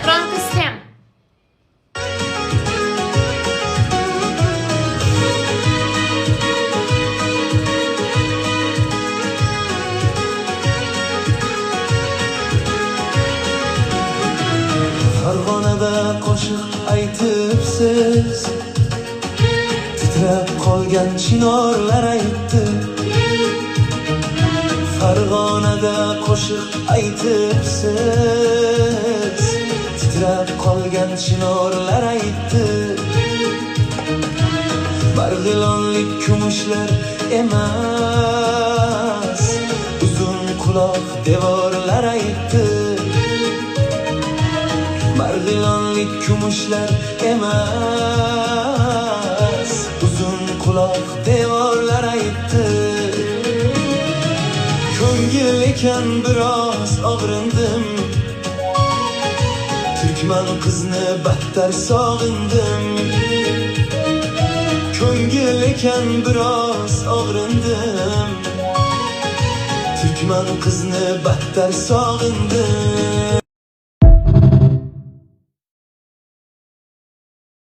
Gronki sistem. Farg'onada qo'shiq aytibsiz, titrab qolgan chinorlar aytdi. Farg'onada qo'shiq aytibsiz, titrab qolgan chinorlar aytdi. Marg'ilonlik kumushlar emas, uzun quloq devorlar aytdi. Marg'ilonlik kumushlar emas, uzun quloq devorlar aytdi. Ko'ngil ekan biroz og'rindim, Türkmen qizni battar sog'indim. Ko'ngil ekan biroz og'rindim, Türkmen qizni battar sog'indim.